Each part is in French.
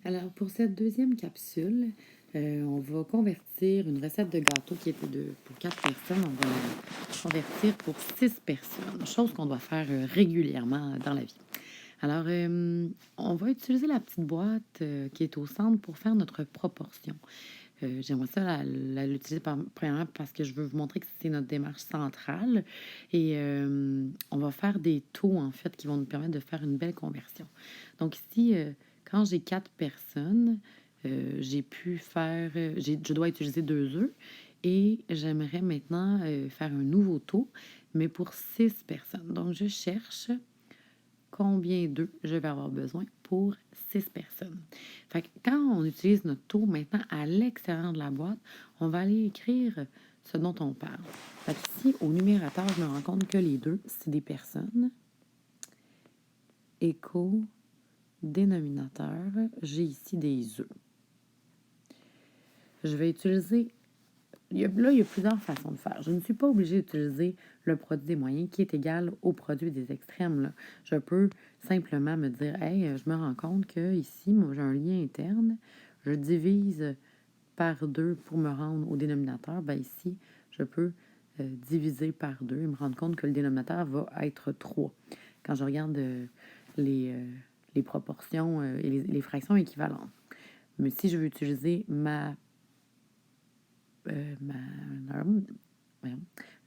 Alors, pour cette deuxième capsule, on va convertir une recette de gâteau qui était pour 4 personnes, on va la convertir pour 6 personnes, chose qu'on doit faire régulièrement dans la vie. Alors, on va utiliser la petite boîte qui est au centre pour faire notre proportion. J'aimerais ça l'utiliser premièrement parce que je veux vous montrer que c'est notre démarche centrale et on va faire des taux, en fait, qui vont nous permettre de faire une belle conversion. Donc ici, quand j'ai 4 personnes, j'ai pu faire, je dois utiliser 2 œufs et j'aimerais maintenant faire un nouveau taux, mais pour 6 personnes. Donc, je cherche combien d'œufs je vais avoir besoin pour 6 personnes. Fait que quand on utilise notre taux maintenant à l'extérieur de la boîte, on va aller écrire ce dont on parle. Fait que ici, au numérateur, je me rends compte que les deux, c'est des personnes. Éco, dénominateur, j'ai ici des œufs. Je vais utiliser il y a plusieurs façons de faire. Je ne suis pas obligée d'utiliser le produit des moyens qui est égal au produit des extrêmes, là. Je peux simplement me dire, hey, je me rends compte que ici, moi, j'ai un lien interne. Je divise par 2 pour me rendre au dénominateur. Ben ici, je peux diviser par 2 et me rendre compte que le dénominateur va être 3. Quand je regarde les, euh, les proportions et les fractions équivalentes. Mais si je veux utiliser voyons,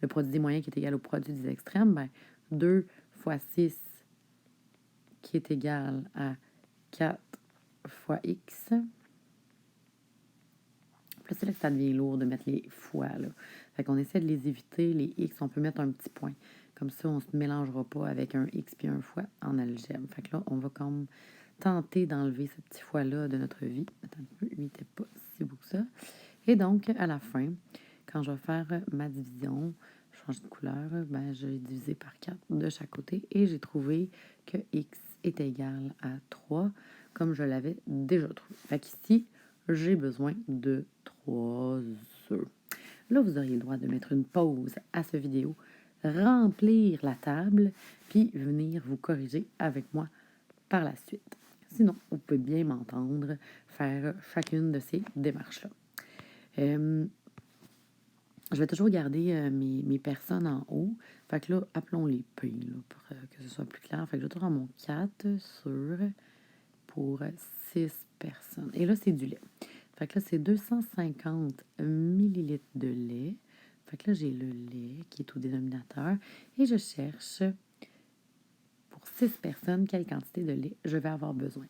le produit des moyens qui est égal au produit des extrêmes, ben 2 fois 6 qui est égal à 4 fois x. Puis c'est là que ça devient lourd de mettre les fois, là. Fait qu'on essaie de les éviter. Les x, on peut mettre un petit point. Comme ça, on ne se mélangera pas avec un x puis un fois en algèbre. Fait que là, on va comme tenter d'enlever ce petit fois-là de notre vie. Attends un peu, lui n'était pas si beau que ça. Et donc, à la fin, quand je vais faire ma division, je change de couleur, ben, je vais diviser par 4 de chaque côté et j'ai trouvé que x est égal à 3, comme je l'avais déjà trouvé. Fait qu'ici, j'ai besoin de 3 œufs. Là, vous auriez le droit de mettre une pause à cette vidéo, remplir la table, puis venir vous corriger avec moi par la suite. Sinon, vous pouvez bien m'entendre faire chacune de ces démarches-là. Je vais toujours garder mes personnes en haut. Fait que là, appelons-les P là, pour que ce soit plus clair. Fait que je vais toujours mon 4 sur pour 6 personnes. Et là, c'est du lait. Fait que là, c'est 250 millilitres de lait. Fait que là, j'ai le lait qui est au dénominateur. Et je cherche pour 6 personnes quelle quantité de lait je vais avoir besoin.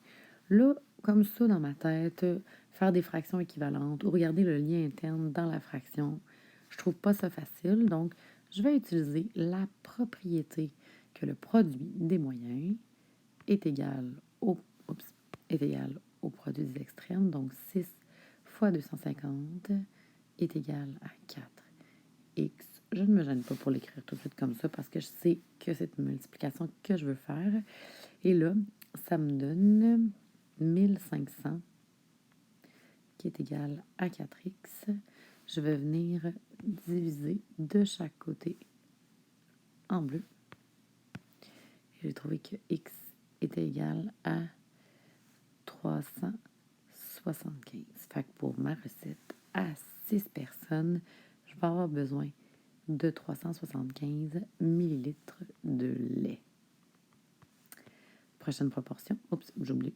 Là, comme ça, dans ma tête, faire des fractions équivalentes ou regarder le lien interne dans la fraction, je trouve pas ça facile. Donc, je vais utiliser la propriété que le produit des moyens est égal au, est égal au produit des extrêmes. Donc, 6 fois 250 est égal à 4x. Je ne me gêne pas pour l'écrire tout de suite comme ça parce que je sais que c'est une multiplication que je veux faire. Et là, ça me donne 1500 qui est égal à 4x. Je vais venir diviser de chaque côté en bleu. J'ai trouvé que x était égal à 375. Fait que pour ma recette à 6 personnes, je vais avoir besoin de 375 millilitres de lait. Prochaine proportion. Oups, j'ai oublié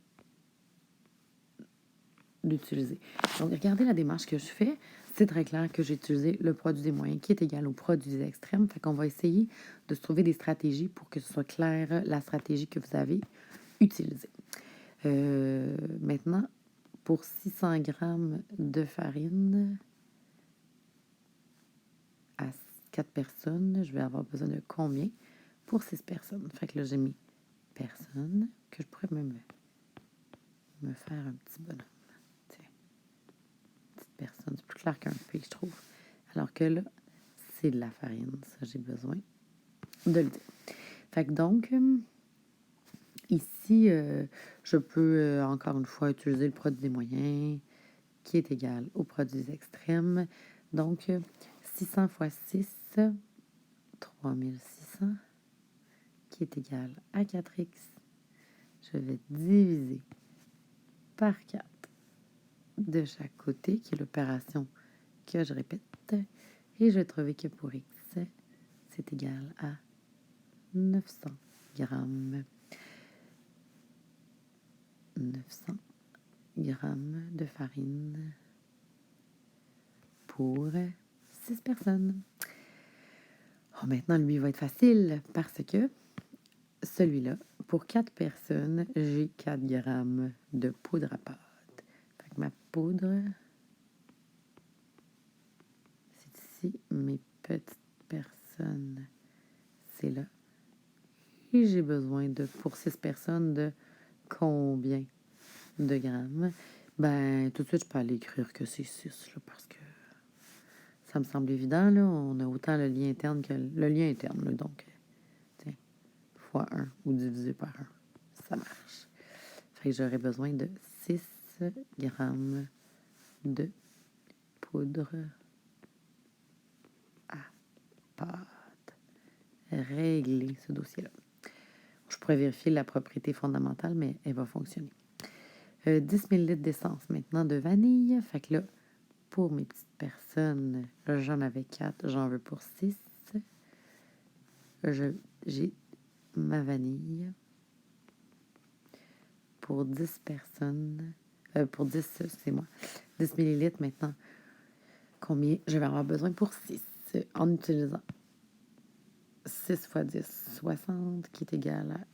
d'utiliser. Donc, regardez la démarche que je fais. C'est très clair que j'ai utilisé le produit des moyens qui est égal au produit des extrêmes. Fait qu'on va essayer de se trouver des stratégies pour que ce soit clair la stratégie que vous avez utilisée. Maintenant, pour 600 grammes de farine à 4 personnes, je vais avoir besoin de combien pour 6 personnes? Fait que là, j'ai mis personnes que je pourrais même me faire un petit bonhomme. Personne. C'est plus clair qu'un P, je trouve. Alors que là, c'est de la farine. Ça, j'ai besoin de le dire. Fait que donc, ici, je peux encore une fois utiliser le produit des moyens qui est égal au produit des extrêmes. Donc, 600 fois 6, 3600 qui est égal à 4x. Je vais diviser par 4 de chaque côté, qui est l'opération que je répète. Et je vais trouver que pour x, c'est égal à 900 grammes. 900 grammes de farine pour 6 personnes. Oh, maintenant, lui va être facile parce que celui-là, pour 4 personnes, j'ai 4 grammes de poudre à pâte. Fait que ma poudre, c'est ici. Mes petites personnes, c'est là. Et j'ai besoin de, pour 6 personnes, de combien de grammes? Ben, tout de suite, je peux aller écrire que c'est 6, là, parce que ça me semble évident, là. On a autant le lien interne que le lien interne, là, donc, tiens, fois 1 ou divisé par 1. Ça marche. Fait que j'aurais besoin de 6 grammes de poudre à pâte. Régler ce dossier-là. Je pourrais vérifier la propriété fondamentale, mais elle va fonctionner. 10 ml d'essence maintenant de vanille. Fait que là, pour mes petites personnes, j'en avais 4, j'en veux pour 6. J'ai ma vanille pour 10 personnes. Pour 10, excusez-moi. 10 millilitres maintenant. Combien je vais avoir besoin pour 6 en utilisant 6 fois 10, 60, qui est égal à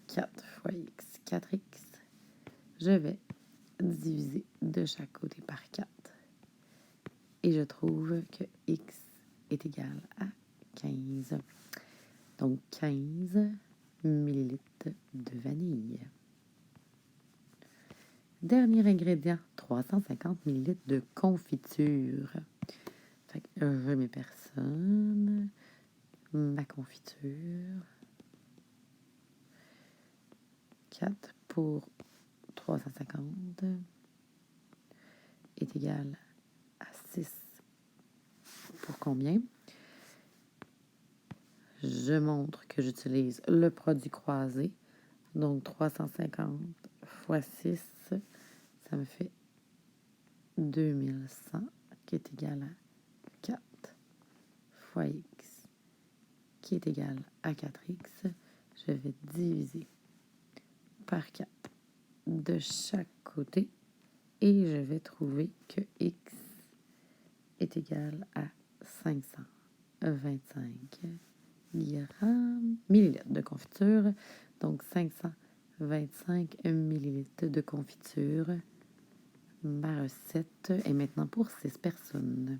4 fois x, 4x. Je vais diviser de chaque côté par 4. Et je trouve que x est égal à 15. Donc, 15 millilitres de vanille. Dernier ingrédient, 350 millilitres de confiture. Fait que je mes personnes, ma confiture. 4 pour 350 est égal à 6 pour combien? Je montre que j'utilise le produit croisé. Donc, 350 fois 6, ça me fait 2100, qui est égal à 4 fois x, qui est égal à 4x. Je vais diviser par 4 de chaque côté et je vais trouver que x est égal à 525 grammes, millilitres de confiture. Donc, 525 millilitres de confiture. Ma recette est maintenant pour 6 personnes.